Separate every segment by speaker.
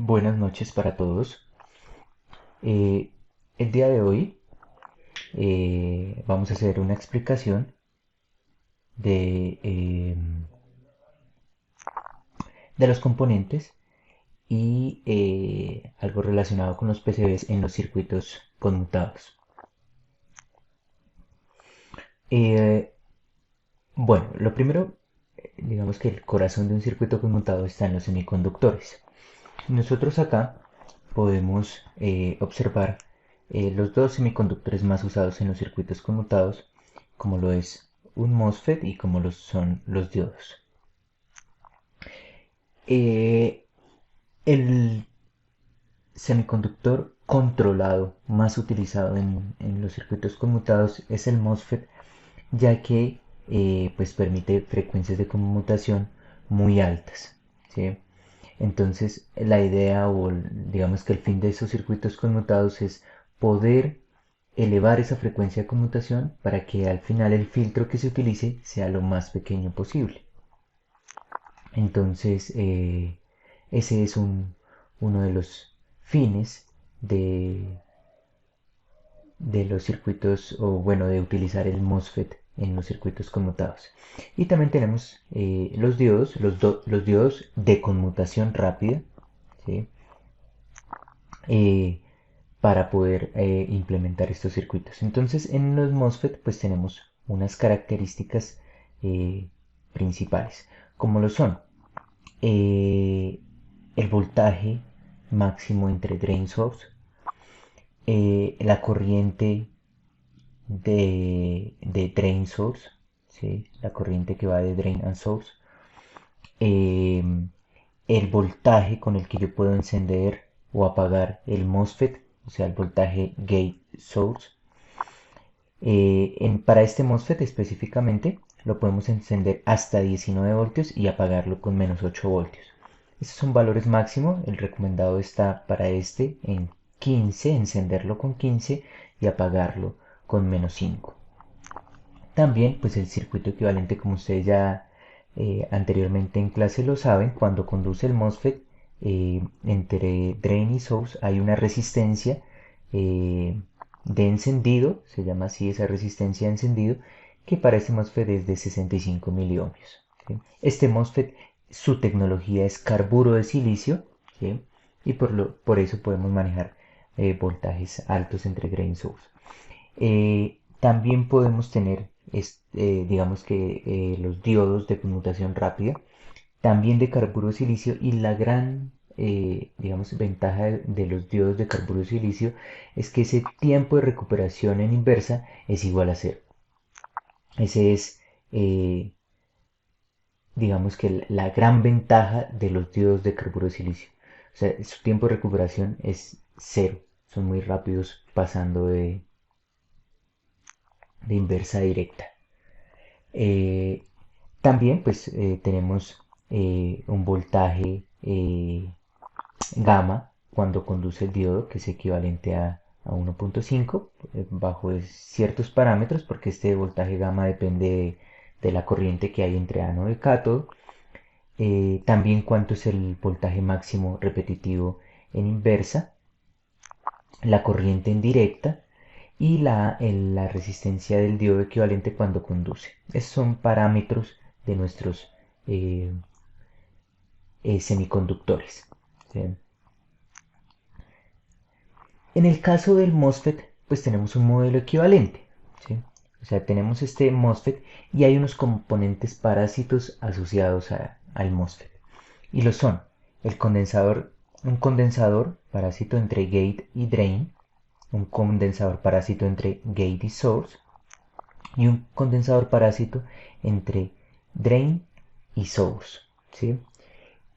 Speaker 1: Buenas noches para todos. Eh, el día de hoy vamos a hacer una explicación de los componentes y algo relacionado con los PCBs en los circuitos conmutados. Eh, bueno, lo primero, digamos que el corazón de un circuito conmutado está en los semiconductores. Nosotros acá podemos observar los dos semiconductores más usados en los circuitos conmutados, como lo es un MOSFET y como lo son los diodos. Eh, el semiconductor controlado más utilizado en los circuitos conmutados es el MOSFET, ya que pues permite frecuencias de conmutación muy altas, ¿sí? Entonces, la idea o digamos que el fin de esos circuitos conmutados es poder elevar esa frecuencia de conmutación para que al final el filtro que se utilice sea lo más pequeño posible. Entonces, ese es uno de los fines de, de los circuitos, o bueno, de utilizar el MOSFET en los circuitos conmutados. Y también tenemos los diodos, los diodos de conmutación rápida, ¿sí? eh, para poder implementar estos circuitos. Entonces, en los MOSFET pues tenemos unas características eh, principales, como lo son el voltaje máximo entre drain source, la corriente de drain source, ¿sí? La corriente que va de drain and source, eh, el voltaje con el que yo puedo encender o apagar el MOSFET, o sea, el voltaje gate source. Para este MOSFET específicamente lo podemos encender hasta 19 voltios y apagarlo con menos 8 voltios. Estos son valores máximos, el recomendado está para este en 15, encenderlo con 15 y apagarlo con menos 5. También, pues el circuito equivalente, como ustedes ya anteriormente en clase lo saben, cuando conduce el MOSFET entre drain y source hay una resistencia eh, de encendido, se llama así esa resistencia de encendido, que para este MOSFET es de 65 miliohmios. ¿Sí? Este MOSFET, su tecnología es carburo de silicio, ¿sí? Y por eso podemos manejar voltajes altos entre drain y source. También podemos tener, digamos que los diodos de conmutación rápida, también de carburo de silicio, y la gran, digamos, ventaja de los diodos de carburo de silicio es que ese tiempo de recuperación en inversa es igual a cero. Ese es, eh, digamos que la gran ventaja de los diodos de carburo de silicio. O sea, su tiempo de recuperación es cero. Son muy rápidos pasando de inversa directa. Eh, También pues tenemos un voltaje gamma cuando conduce el diodo, que es equivalente a 1.5 bajo ciertos parámetros, porque este voltaje gamma depende de la corriente que hay entre ánodo y cátodo. También cuánto es el voltaje máximo repetitivo en inversa, la corriente en directa y la resistencia del diodo equivalente cuando conduce. Esos son parámetros de nuestros eh, semiconductores. ¿Sí? En el caso del MOSFET, pues tenemos un modelo equivalente. ¿Sí? O sea, tenemos este MOSFET y hay unos componentes parásitos asociados al MOSFET. Y lo son el condensador, un condensador parásito entre gate y drain, un condensador parásito entre gate y source, y un condensador parásito entre drain y source. ¿Sí?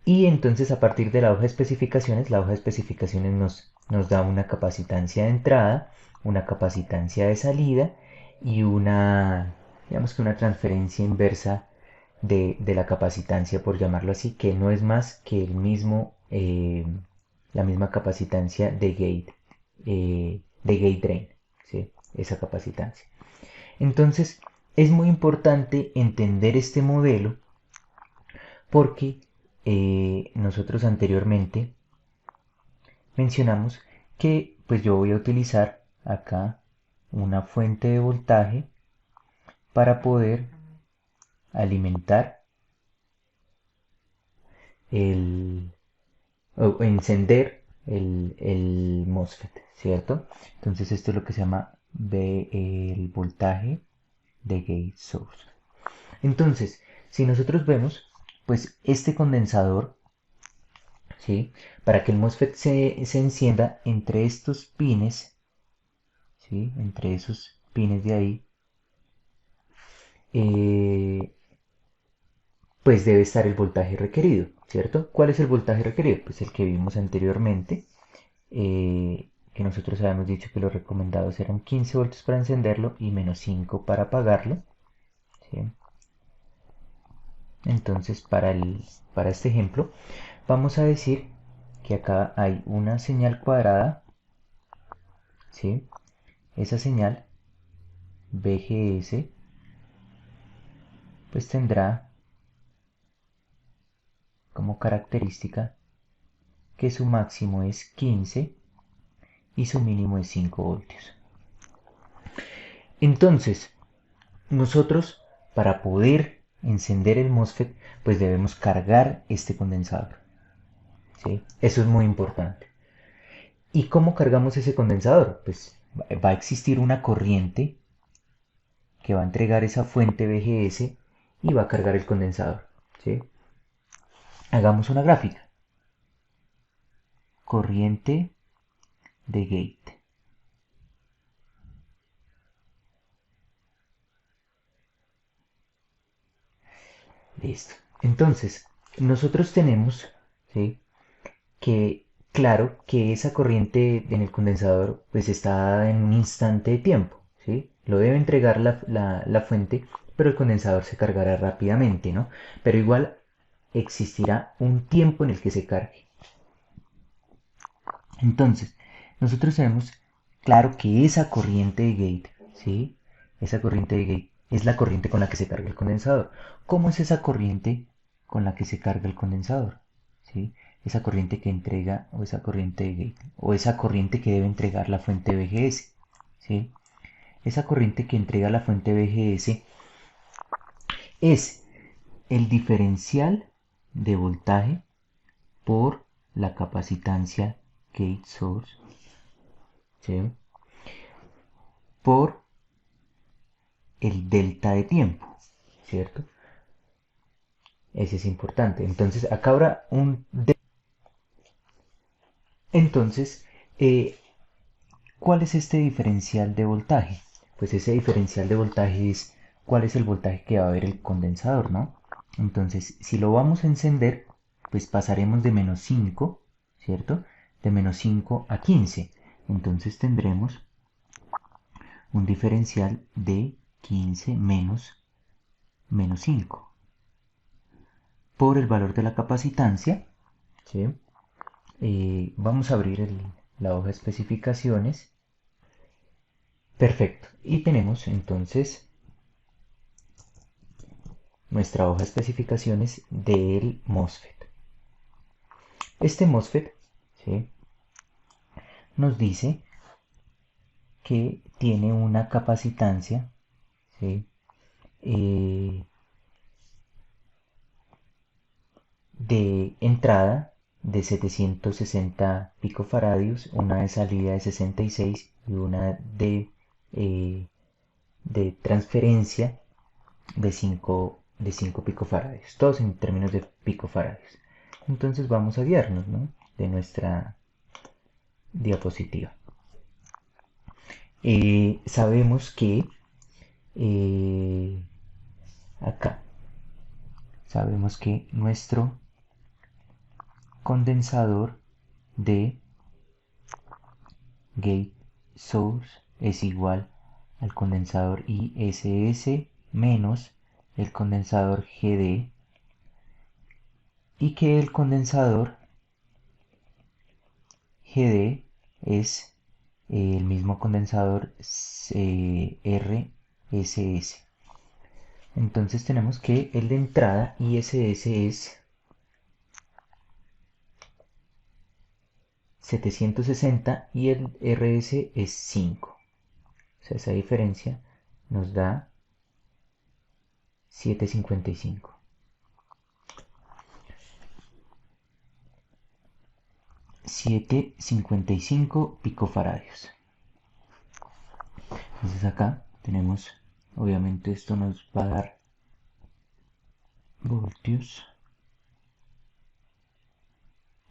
Speaker 1: Y entonces a partir de la hoja de especificaciones nos da una capacitancia de entrada, una capacitancia de salida y digamos que una transferencia inversa de la capacitancia, por llamarlo así, que no es más que la misma capacitancia de gate drain, ¿sí? Esa capacitancia. Entonces, es muy importante entender este modelo porque nosotros anteriormente mencionamos que pues yo voy a utilizar acá una fuente de voltaje para poder alimentar el, o encender el MOSFET, ¿cierto? Entonces esto es lo que se llama el voltaje de gate source. Entonces, si nosotros vemos, pues este condensador, ¿sí? Para que el MOSFET se encienda entre estos pines, ¿sí? Entre esos pines de ahí, eh, pues debe estar el voltaje requerido, ¿cierto? ¿Cuál es el voltaje requerido? Pues el que vimos anteriormente, que nosotros habíamos dicho que los recomendados eran 15 voltios para encenderlo y menos 5 para apagarlo, ¿sí? Entonces, para este ejemplo, vamos a decir que acá hay una señal cuadrada, ¿sí? Esa señal BGS pues tendrá como característica que su máximo es 15 y su mínimo es 5 voltios. Entonces, nosotros para poder encender el MOSFET pues debemos cargar este condensador, ¿sí? Eso es muy importante. ¿Y cómo cargamos ese condensador? Pues va a existir una corriente que va a entregar esa fuente VGS y va a cargar el condensador, ¿sí? Hagamos una gráfica. Corriente de gate. Listo. Entonces, nosotros tenemos, ¿sí? Que, claro, que esa corriente en el condensador pues está en un instante de tiempo, ¿sí? Lo debe entregar la fuente, pero el condensador se cargará rápidamente, ¿no? Pero igual existirá un tiempo en el que se cargue. Entonces, nosotros sabemos, claro, que esa corriente de gate, ¿sí? Esa corriente de gate es la corriente con la que se carga el condensador. ¿Cómo es esa corriente con la que se carga el condensador? ¿Sí? Esa corriente que entrega, o esa corriente de gate, o esa corriente que debe entregar la fuente VGS, ¿sí? Esa corriente que entrega la fuente VGS es el diferencial de voltaje por la capacitancia gate source, ¿sí? Por el delta de tiempo, ¿cierto? Ese es importante. Entonces, acá habrá un... Entonces, eh, ¿cuál es este diferencial de voltaje? Pues ese diferencial de voltaje es cuál es el voltaje que va a haber el condensador, ¿no? Entonces, si lo vamos a encender, pues pasaremos de menos 5, ¿cierto? De menos 5 a 15. Entonces tendremos un diferencial de 15 menos 5 por el valor de la capacitancia, ¿sí? Vamos a abrir la hoja de especificaciones. Perfecto. Y tenemos entonces nuestra hoja de especificaciones del MOSFET. Este MOSFET, ¿sí? Nos dice que tiene una capacitancia, ¿sí? eh, de entrada de 760 picofaradios, una de salida de 66 y una eh, de transferencia de 5 picofaradios, todos en términos de picofaradios. Entonces vamos a guiarnos, ¿no? De nuestra diapositiva. Sabemos que eh, acá, sabemos que nuestro condensador de gate source es igual al condensador ISS menos el condensador GD y que el condensador GD es el mismo condensador RSS. Entonces tenemos que el de entrada ISS es 760 y el RS es 5. O sea, esa diferencia nos da 755. 755 picofaradios. Entonces acá tenemos, obviamente esto nos va a dar voltios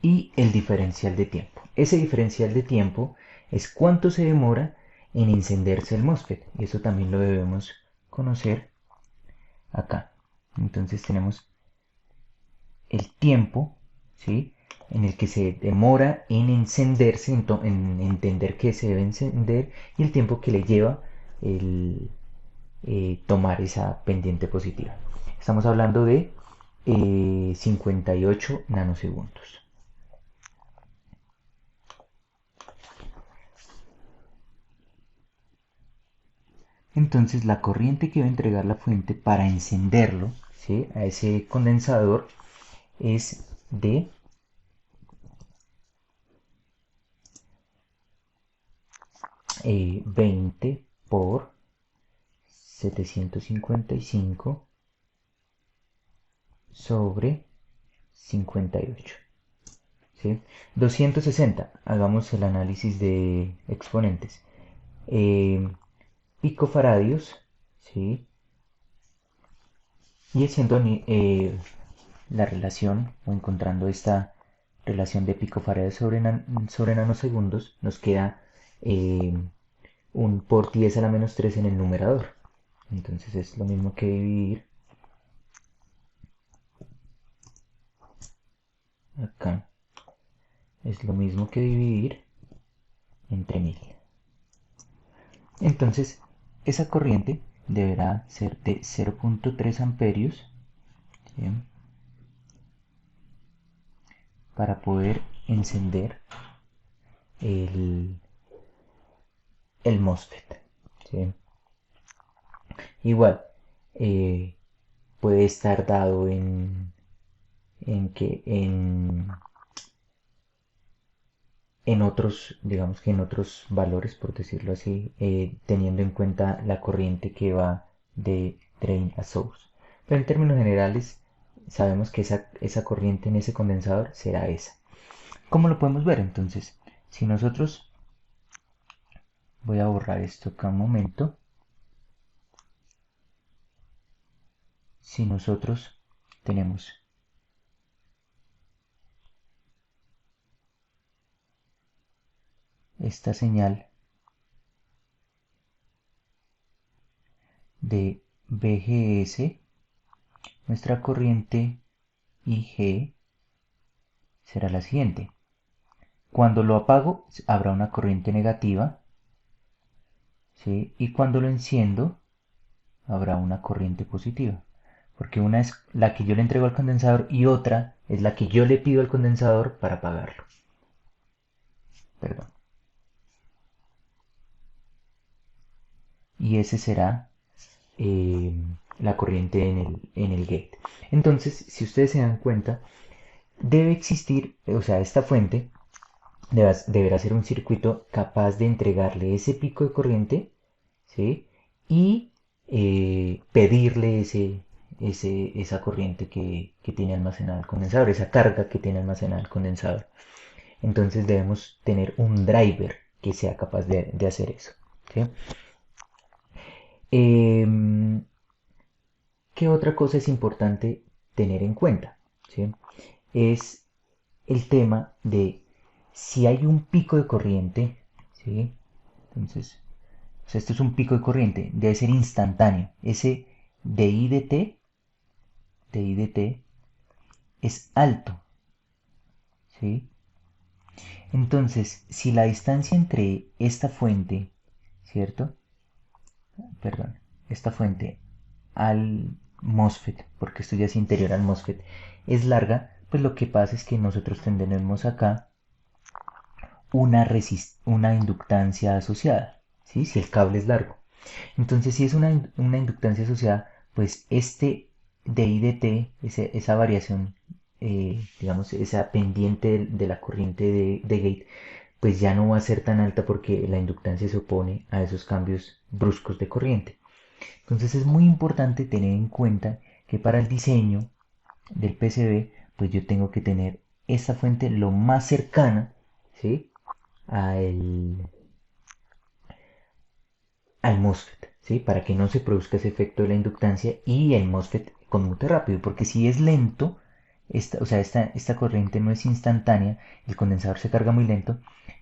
Speaker 1: y el diferencial de tiempo. Ese diferencial de tiempo es cuánto se demora en encenderse el MOSFET, y eso también lo debemos conocer acá. Entonces tenemos el tiempo, ¿sí?, en el que se demora en encenderse, en entender que se debe encender, y el tiempo que le lleva el tomar esa pendiente positiva. Estamos hablando de 58 nanosegundos. Entonces la corriente que va a entregar la fuente para encenderlo, ¿sí?, a ese condensador es de 20 por 755 sobre 58. ¿Sí? 260, hagamos el análisis de exponentes. Picofaradios, ¿sí?, y haciendo la relación o encontrando esta relación de picofaradios sobre nanosegundos, nos queda un por 10 a la menos 3 en el numerador. Entonces es lo mismo que dividir acá. Es lo mismo que dividir entre 1000. Entonces, esa corriente deberá ser de 0.3 amperios, ¿sí?, para poder encender el, el MOSFET, ¿sí? Igual, puede estar dado en otros, digamos que en otros valores, por decirlo así, teniendo en cuenta la corriente que va de drain a source. Pero en términos generales, sabemos que esa corriente en ese condensador será esa. ¿Cómo lo podemos ver? Entonces, si nosotros, voy a borrar esto acá un momento, si nosotros tenemos esta señal de VGS, nuestra corriente IG será la siguiente. Cuando lo apago habrá una corriente negativa, ¿sí?, y cuando lo enciendo habrá una corriente positiva, porque una es la que yo le entrego al condensador y otra es la que yo le pido al condensador para apagarlo. Perdón. Y ese será la corriente en el gate. Entonces, si ustedes se dan cuenta, debe existir, o sea, esta fuente deberá ser un circuito capaz de entregarle ese pico de corriente, ¿sí?, y pedirle esa corriente que tiene almacenada el condensador, esa carga que tiene almacenada el condensador. Entonces debemos tener un driver que sea capaz de hacer eso, ¿sí? Em, ¿Qué otra cosa es importante tener en cuenta? ¿Sí? Es el tema de si hay un pico de corriente, ¿sí? Entonces, o sea, esto es un pico de corriente, debe ser instantáneo. Ese de I de T es alto, ¿sí? Entonces, si la distancia entre esta fuente, ¿cierto? Perdón, esta fuente al MOSFET, porque esto ya es interior al MOSFET, es larga, pues lo que pasa es que nosotros tendremos acá una inductancia asociada, ¿sí?, si el cable es largo. Entonces, si es una inductancia asociada, pues este de I de T, esa variación digamos, esa pendiente de la corriente de gate, pues ya no va a ser tan alta porque la inductancia se opone a esos cambios bruscos de corriente. Entonces es muy importante tener en cuenta que para el diseño del PCB, pues yo tengo que tener esta fuente lo más cercana, ¿sí? al, al MOSFET, ¿sí? Para que no se produzca ese efecto de la inductancia y el MOSFET conmute rápido, porque si es lento, esta corriente no es instantánea, el condensador se carga muy lento,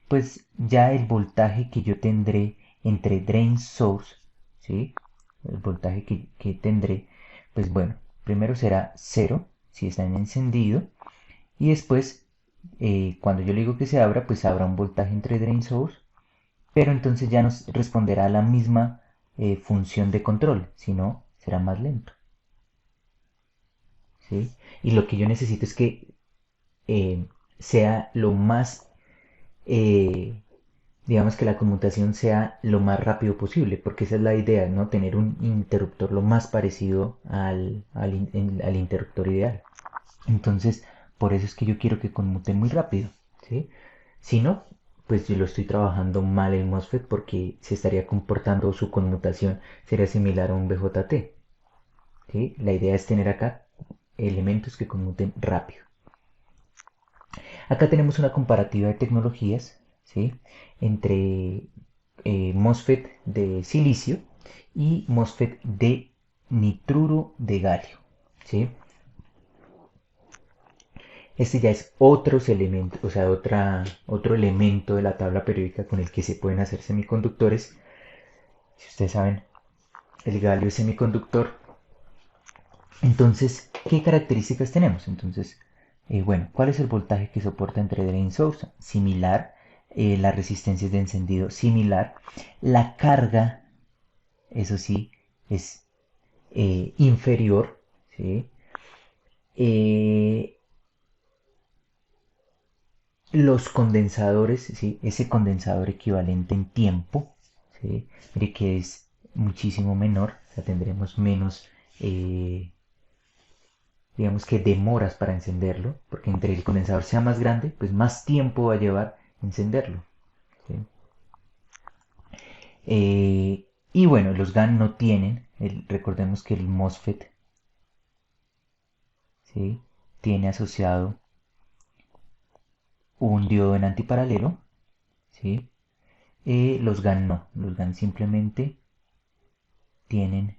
Speaker 1: pues ya el voltaje que yo tendré entre drain source, ¿sí? El voltaje que tendré, pues bueno, primero será cero si está en encendido y después, cuando yo le digo que se abra, pues habrá un voltaje entre drain source, pero entonces ya nos responderá a la misma función de control, si no, será más lento, ¿sí? Y lo que yo necesito es que eh, sea lo más, eh, digamos que la conmutación sea lo más rápido posible, porque esa es la idea, ¿no? Tener un interruptor lo más parecido al interruptor ideal. Entonces, por eso es que yo quiero que conmute muy rápido, ¿sí? Si no, pues yo lo estoy trabajando mal el MOSFET porque se estaría comportando, su conmutación sería similar a un BJT, ¿sí? La idea es tener acá elementos que conmuten rápido. Acá tenemos una comparativa de tecnologías, ¿sí? Entre MOSFET de silicio y MOSFET de nitruro de galio, ¿sí? Este ya es otros elementos, o sea, otro elemento de la tabla periódica con el que se pueden hacer semiconductores. Si ustedes saben, el galio es semiconductor. Entonces, ¿qué características tenemos? Entonces, bueno, ¿cuál es el voltaje que soporta entre drain source? Similar. La resistencia de encendido similar. La carga, eso sí, es inferior. ¿Sí? Eh, los condensadores, ¿sí? Ese condensador equivalente en tiempo, ¿sí? Mire que es muchísimo menor, o sea, tendremos menos, eh, digamos que demoras para encenderlo, porque entre el condensador sea más grande, pues más tiempo va a llevar encenderlo, ¿sí? Y bueno, los GaN no tienen, recordemos que el MOSFET, ¿sí? Tiene asociado un diodo en antiparalelo, ¿sí? Los GaN no, los GaN simplemente tienen,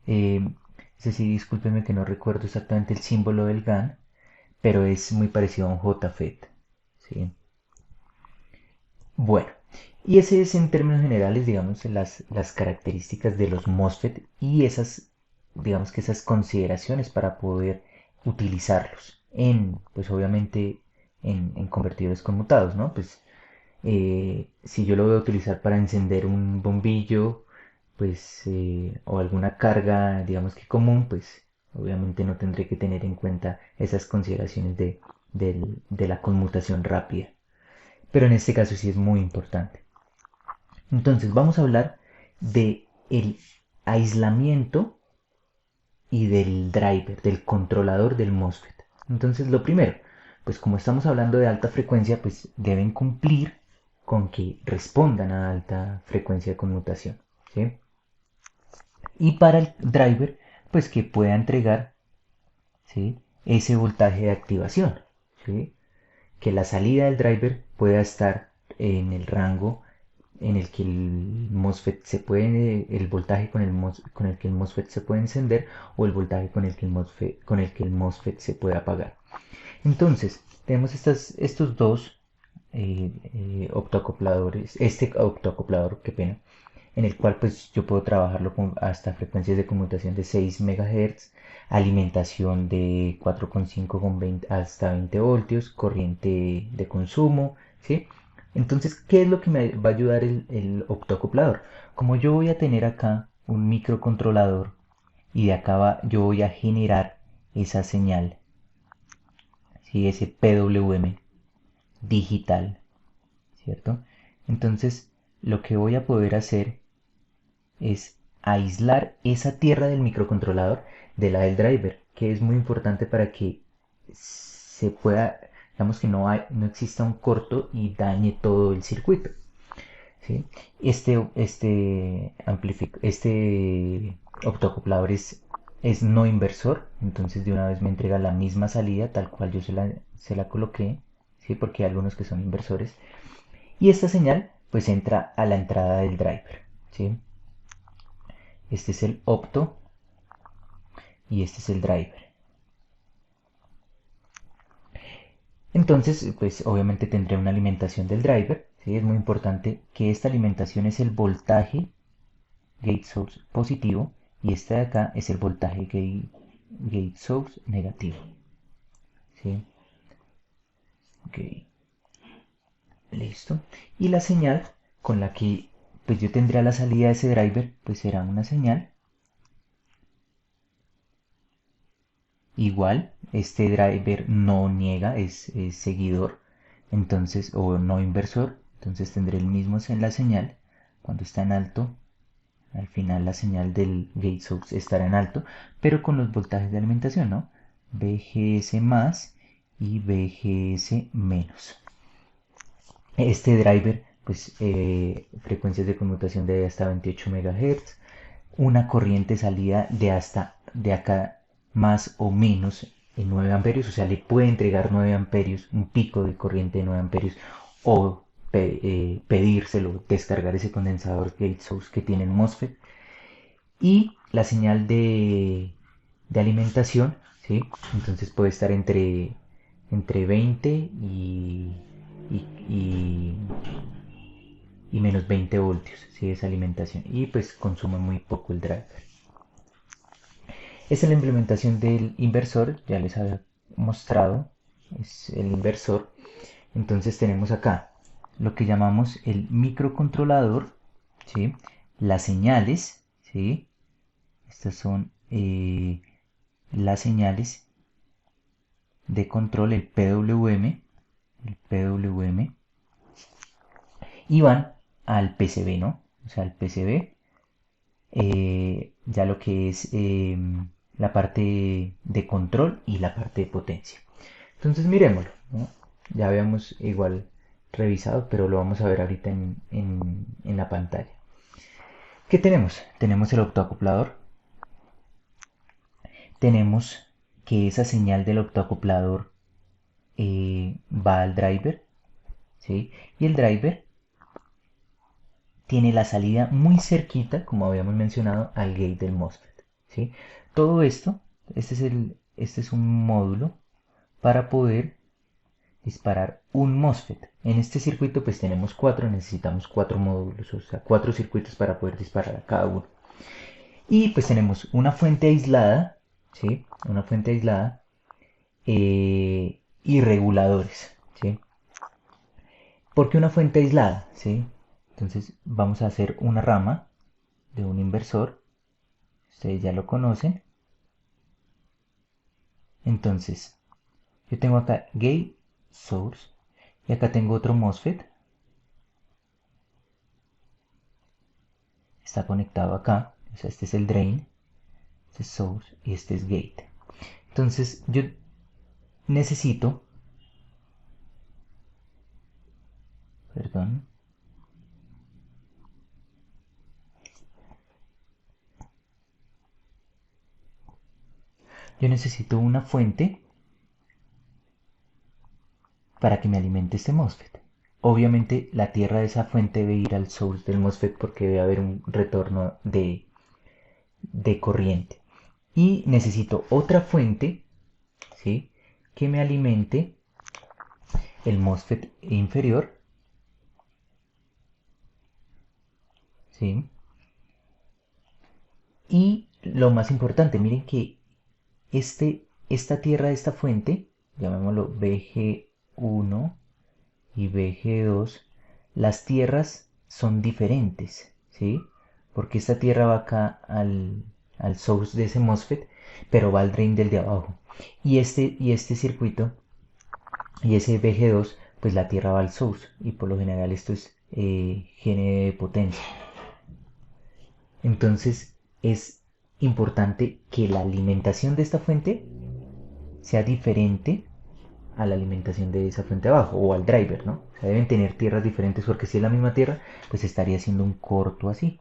Speaker 1: es decir, discúlpeme que no recuerdo exactamente el símbolo del GaN, pero es muy parecido a un JFET, ¿sí? Bueno, y ese es en términos generales, digamos, las características de los MOSFET y esas, digamos que esas consideraciones para poder utilizarlos en, pues obviamente, en convertidores conmutados, ¿no? Pues si yo lo voy a utilizar para encender un bombillo, pues, o alguna carga, digamos que común, pues obviamente no tendré que tener en cuenta esas consideraciones de la conmutación rápida. Pero en este caso sí es muy importante. Entonces vamos a hablar de el aislamiento y del driver, del controlador del MOSFET. Entonces lo primero, pues como estamos hablando de alta frecuencia, pues deben cumplir con que respondan a alta frecuencia de conmutación, ¿sí? Y para el driver, pues que pueda entregar, ¿sí? Ese voltaje de activación, ¿sí? Que la salida del driver pueda estar en el rango en el que el MOSFET se puede, el voltaje con el que el MOSFET se puede encender o el voltaje con el que el MOSFET se puede apagar. Entonces, tenemos estos dos optoacopladores, este optoacoplador, qué pena, en el cual pues yo puedo trabajarlo con hasta frecuencias de conmutación de 6 MHz, alimentación de 4,5 con 20 hasta 20 voltios, corriente de consumo, ¿sí? Entonces, ¿qué es lo que me va a ayudar el optoacoplador? Como yo voy a tener acá un microcontrolador y de acá yo voy a generar esa señal, ¿sí? Ese PWM digital, ¿cierto? Entonces, lo que voy a poder hacer es aislar esa tierra del microcontrolador de la del driver, que es muy importante para que se pueda, digamos que no exista un corto y dañe todo el circuito. ¿Sí? Este optoacoplador es no inversor, entonces de una vez me entrega la misma salida tal cual yo se la coloqué, ¿sí? Porque hay algunos que son inversores. Y esta señal pues entra a la entrada del driver, ¿sí? Este es el opto y este es el driver. Entonces, pues obviamente tendré una alimentación del driver, ¿sí? Es muy importante que esta alimentación es el voltaje gate source positivo y este de acá es el voltaje gate source negativo, ¿sí? Ok, listo. Y la señal con la que pues yo tendría la salida de ese driver pues será una señal igual. Este driver no niega, es seguidor, entonces, o no inversor, entonces tendré el mismo en la señal. Cuando está en alto, al final la señal del gate source estará en alto, pero con los voltajes de alimentación, ¿no? VGS más y VGS menos. Este driver, pues frecuencias de conmutación de hasta 28 MHz, una corriente salida de acá más o menos en 9 amperios, o sea, le puede entregar 9 amperios, un pico de corriente de 9 amperios, o pedírselo, descargar ese condensador gate source que tiene el MOSFET, y la señal de alimentación, ¿sí? Entonces puede estar entre 20 y, y menos 20 voltios, ¿sí? Esa alimentación. Y pues consume muy poco el driver. Esta es la implementación del inversor, ya les había mostrado, es el inversor. Entonces tenemos acá lo que llamamos el microcontrolador, ¿sí? Las señales, ¿sí? Estas son las señales de control, el PWM, y van al PCB, ¿no? O sea, el PCB, ya lo que es la parte de control y la parte de potencia. Entonces miremoslo, ¿no? Ya habíamos igual revisado, pero lo vamos a ver ahorita en la pantalla. ¿Qué tenemos? Tenemos el optoacoplador, tenemos que esa señal del optoacoplador va al driver, ¿sí? Y el driver tiene la salida muy cerquita, como habíamos mencionado, al gate del MOSFET, ¿sí? Todo esto, este es un módulo para poder disparar un MOSFET. En este circuito pues tenemos cuatro, necesitamos cuatro módulos, o sea, cuatro circuitos para poder disparar a cada uno. Y pues tenemos una fuente aislada, ¿sí? Una fuente aislada y reguladores, ¿sí? ¿Por qué una fuente aislada? ¿Sí? Entonces vamos a hacer una rama de un inversor. Ustedes ya lo conocen. Entonces, yo tengo acá gate source y acá tengo otro MOSFET. Está conectado acá. O sea, este es el drain, este es source y este es gate. Entonces, yo necesito, perdón, yo necesito una fuente para que me alimente este MOSFET. Obviamente la tierra de esa fuente debe ir al source del MOSFET porque debe haber un retorno de corriente. Y necesito otra fuente, ¿sí? Que me alimente el MOSFET inferior, ¿sí? Y lo más importante, miren que esta tierra de esta fuente, llamémoslo BG1 y BG2, las tierras son diferentes, ¿sí? Porque esta tierra va acá al source de ese MOSFET, pero va al drain del de abajo. Y este circuito, y ese BG2, pues la tierra va al source, y por lo general esto es GND de potencia. Entonces es importante que la alimentación de esta fuente sea diferente a la alimentación de esa fuente abajo o al driver, ¿no? O sea, deben tener tierras diferentes porque si es la misma tierra, pues estaría haciendo un corto así,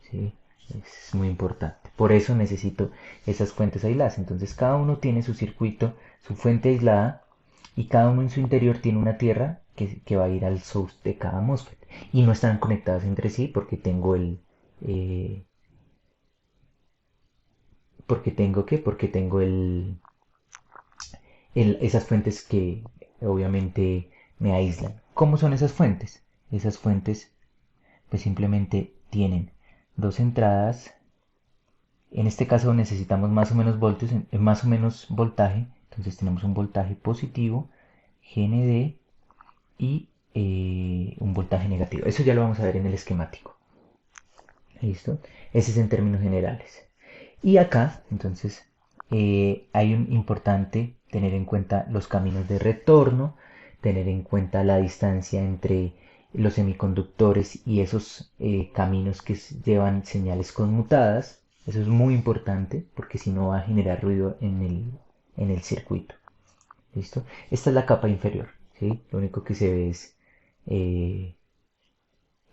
Speaker 1: ¿sí? Es muy importante. Por eso necesito esas fuentes aisladas. Entonces cada uno tiene su circuito, su fuente aislada y cada uno en su interior tiene una tierra que va a ir al source de cada MOSFET. Y no están conectadas entre sí porque tengo eh, porque tengo esas fuentes que obviamente me aíslan. ¿Cómo son esas fuentes? Esas fuentes pues simplemente tienen dos entradas. En este caso necesitamos más o menos voltios, más o menos voltaje. Entonces tenemos un voltaje positivo, GND, y un voltaje negativo. Eso ya lo vamos a ver en el esquemático. ¿Listo? Ese es en términos generales. Y acá, entonces, hay un importante tener en cuenta los caminos de retorno, tener en cuenta la distancia entre los semiconductores y esos caminos que llevan señales conmutadas. Eso es muy importante porque si no va a generar ruido en el circuito. ¿Listo? Esta es la capa inferior. ¿Sí? Lo único que se ve es eh,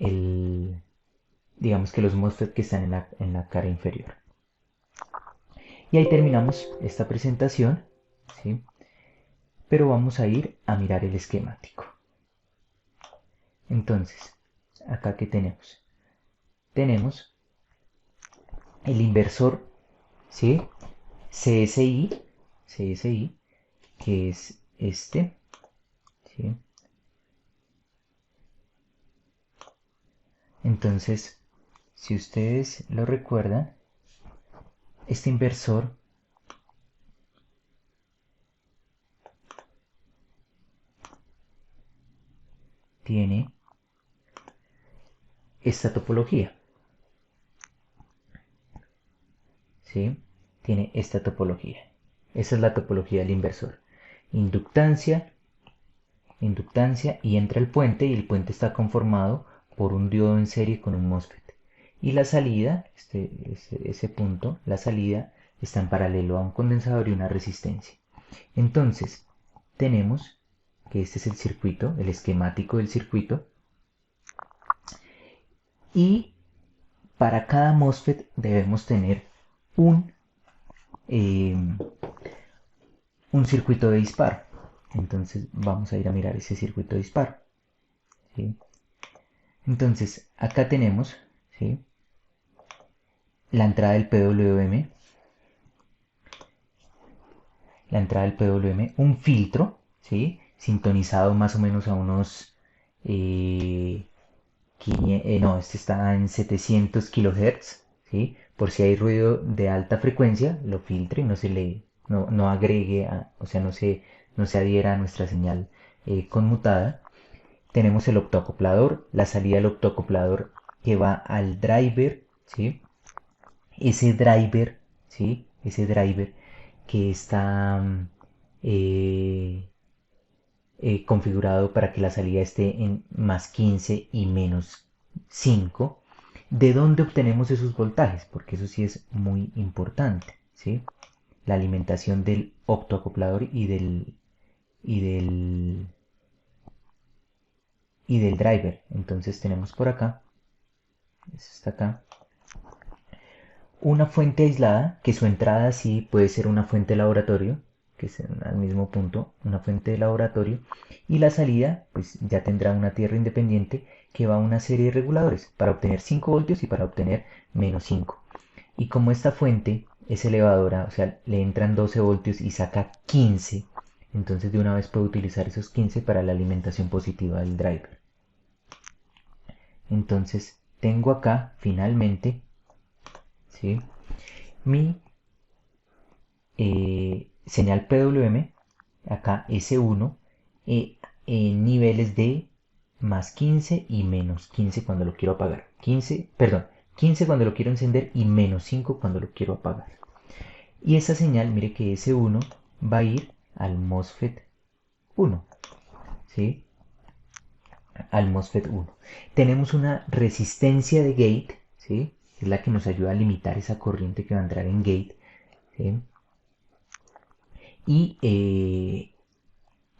Speaker 1: el, digamos que los MOSFET que están en la cara inferior. Y ahí terminamos esta presentación, ¿sí? Pero vamos a ir a mirar el esquemático. Entonces, acá que tenemos. Tenemos el inversor, ¿sí? CSI, CSI, que es este, ¿sí? Entonces, si ustedes lo recuerdan, este inversor tiene esta topología, ¿sí? Tiene esta topología. Esa es la topología del inversor. Inductancia, inductancia y entra el puente y el puente está conformado por un diodo en serie con un MOSFET. Y la salida, ese punto, la salida está en paralelo a un condensador y una resistencia. Entonces, tenemos que este es el circuito, el esquemático del circuito. Y para cada MOSFET debemos tener un, eh, un circuito de disparo. Entonces vamos a ir a mirar ese circuito de disparo. ¿Sí? Entonces acá tenemos, ¿sí?, la entrada del PWM, un filtro, ¿sí?, sintonizado más o menos a unos 500, no, este está en 700 kHz, ¿sí? Por si hay ruido de alta frecuencia, lo filtre y no agregue, o sea, no se adhiera a nuestra señal conmutada. Tenemos el optoacoplador, la salida del optoacoplador que va al driver, ¿sí? Ese driver, ¿sí? Ese driver que está eh, configurado para que la salida esté en más 15 y menos 5. ¿De dónde obtenemos esos voltajes? Porque eso sí es muy importante, ¿sí? La alimentación del optoacoplador y del, y del driver. Entonces tenemos por acá, eso está acá, una fuente aislada, que su entrada sí puede ser una fuente de laboratorio, que es al mismo punto, una fuente de laboratorio, y la salida pues ya tendrá una tierra independiente que va a una serie de reguladores para obtener 5 voltios y para obtener menos 5. Y como esta fuente es elevadora, o sea, le entran 12 voltios y saca 15, entonces de una vez puedo utilizar esos 15 para la alimentación positiva del driver. Entonces tengo acá finalmente, ¿sí?, mi señal PWM, acá S1, en niveles de más 15 y menos 15 cuando lo quiero apagar. 15 cuando lo quiero encender y menos 5 cuando lo quiero apagar. Y esa señal, mire que S1 va a ir al MOSFET 1, ¿sí? Al MOSFET 1. Tenemos una resistencia de gate, ¿sí?, es la que nos ayuda a limitar esa corriente que va a entrar en gate, ¿sí? Y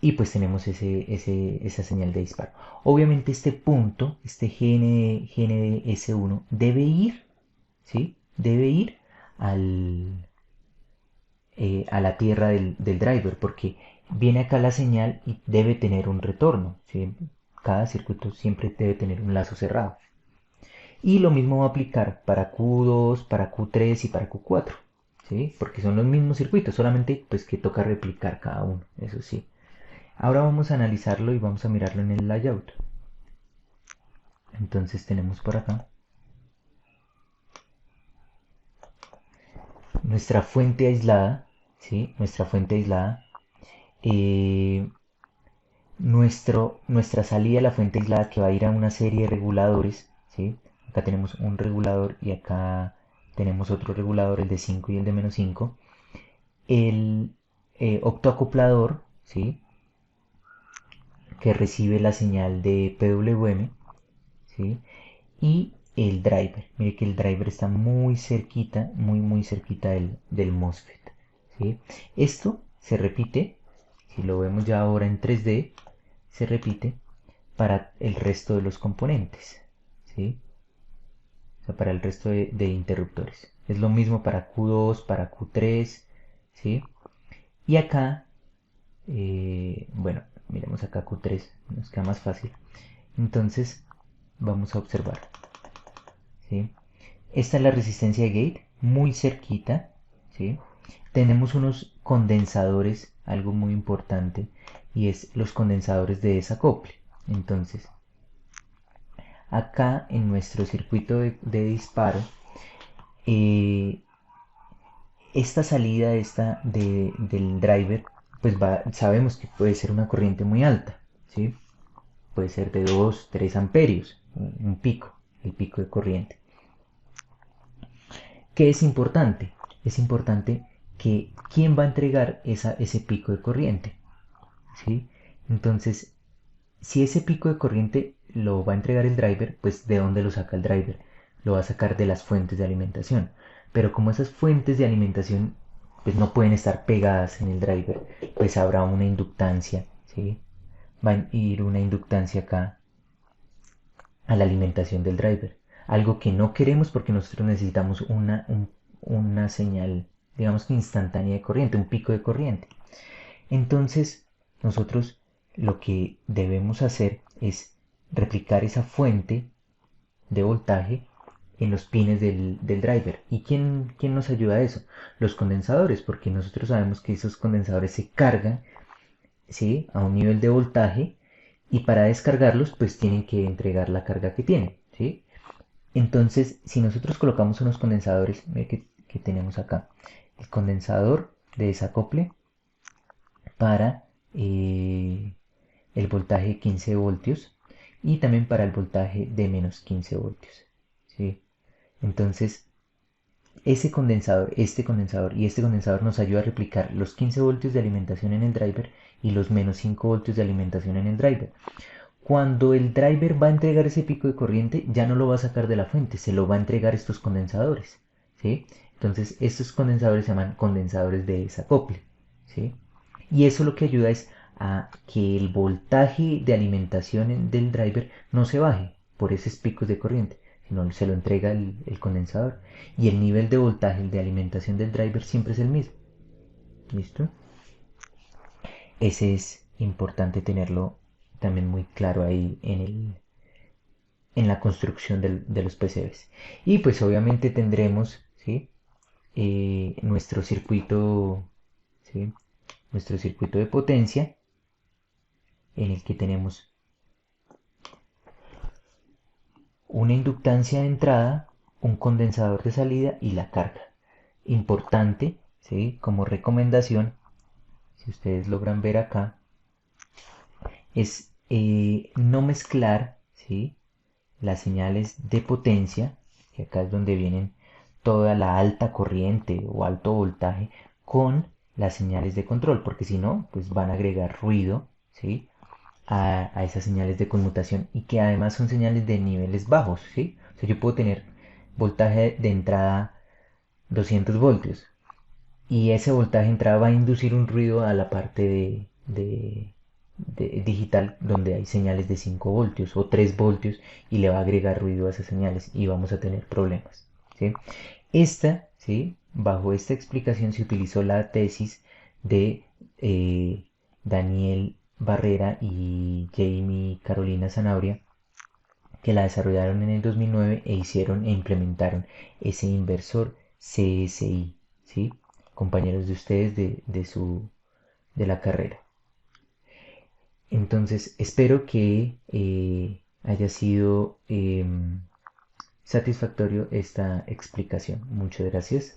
Speaker 1: y pues tenemos esa señal de disparo. Obviamente este punto, este GNDS1 debe ir, ¿sí? Debe ir al, a la tierra del driver, porque viene acá la señal y debe tener un retorno, ¿sí? Cada circuito siempre debe tener un lazo cerrado. Y lo mismo va a aplicar para Q2, para Q3 y para Q4, ¿sí? Porque son los mismos circuitos, solamente pues que toca replicar cada uno, eso sí. Ahora vamos a analizarlo y vamos a mirarlo en el layout. Entonces tenemos por acá nuestra fuente aislada, ¿sí? Nuestra fuente aislada. eh, nuestra salida a la fuente aislada que va a ir a una serie de reguladores, ¿sí? Acá tenemos un regulador y acá tenemos otro regulador, el de 5 y el de menos 5. El optoacoplador, ¿sí? Que recibe la señal de PWM, ¿sí? Y el driver. Mire que el driver está muy cerquita, muy cerquita del MOSFET, ¿sí? Esto se repite, si lo vemos ya ahora en 3D, se repite para el resto de los componentes, ¿sí? O sea, para el resto de interruptores. Es lo mismo para Q2, para Q3, ¿sí? Y acá, bueno, miremos acá Q3, nos queda más fácil. Entonces, vamos a observar, ¿sí? Esta es la resistencia de gate, muy cerquita, ¿sí? Tenemos unos condensadores, algo muy importante, y es los condensadores de desacople. Entonces, acá en nuestro circuito de disparo, eh, esta salida del driver, pues sabemos que puede ser una corriente muy alta, ¿sí? Puede ser de 2 3 amperios, un pico, el pico de corriente. ¿Qué es importante? Es importante que quién va a entregar ese pico de corriente, ¿sí? Entonces, si ese pico de corriente lo va a entregar el driver, pues ¿de dónde lo saca el driver? Lo va a sacar de las fuentes de alimentación. Pero como esas fuentes de alimentación pues no pueden estar pegadas en el driver, pues habrá una inductancia, ¿sí? Va a ir una inductancia acá a la alimentación del driver. Algo que no queremos porque nosotros necesitamos una señal, digamos que instantánea de corriente, un pico de corriente. Entonces, nosotros lo que debemos hacer es replicar esa fuente de voltaje en los pines del driver. ¿Y quién nos ayuda a eso? Los condensadores, porque nosotros sabemos que esos condensadores se cargan, ¿sí? A un nivel de voltaje y para descargarlos pues tienen que entregar la carga que tienen, ¿sí? Entonces, si nosotros colocamos unos condensadores que tenemos acá, el condensador de desacople para el voltaje 15 voltios y también para el voltaje de menos 15 voltios, ¿sí? Entonces, este condensador y este condensador nos ayuda a replicar los 15 voltios de alimentación en el driver y los menos 5 voltios de alimentación en el driver. Cuando el driver va a entregar ese pico de corriente, ya no lo va a sacar de la fuente, se lo va a entregar estos condensadores, ¿sí? Entonces, estos condensadores se llaman condensadores de desacople, ¿sí? Y eso lo que ayuda es a que el voltaje de alimentación del driver no se baje por esos picos de corriente, sino se lo entrega el condensador. Y el nivel de voltaje de alimentación del driver siempre es el mismo. ¿Listo? Ese es importante tenerlo también muy claro ahí en la construcción de los PCBs. Y pues obviamente tendremos, ¿sí? Nuestro circuito, ¿sí? Nuestro circuito de potencia en el que tenemos una inductancia de entrada, un condensador de salida y la carga. Importante, ¿sí? Como recomendación, si ustedes logran ver acá, es no mezclar, ¿sí? Las señales de potencia, que acá es donde vienen toda la alta corriente o alto voltaje, con las señales de control, porque si no, pues van a agregar ruido, ¿sí? A esas señales de conmutación y que además son señales de niveles bajos, ¿sí? O sea, yo puedo tener voltaje de entrada 200 voltios y ese voltaje de entrada va a inducir un ruido a la parte digital donde hay señales de 5 voltios o 3 voltios y le va a agregar ruido a esas señales y vamos a tener problemas. ¿Sí? ¿Sí? Bajo esta explicación se utilizó la tesis de Daniel Barrera y Jamie Carolina Zanabria, que la desarrollaron en el 2009 e hicieron e implementaron ese inversor CSI, ¿sí? Compañeros de ustedes de la carrera. Entonces, espero que haya sido satisfactorio esta explicación. Muchas gracias.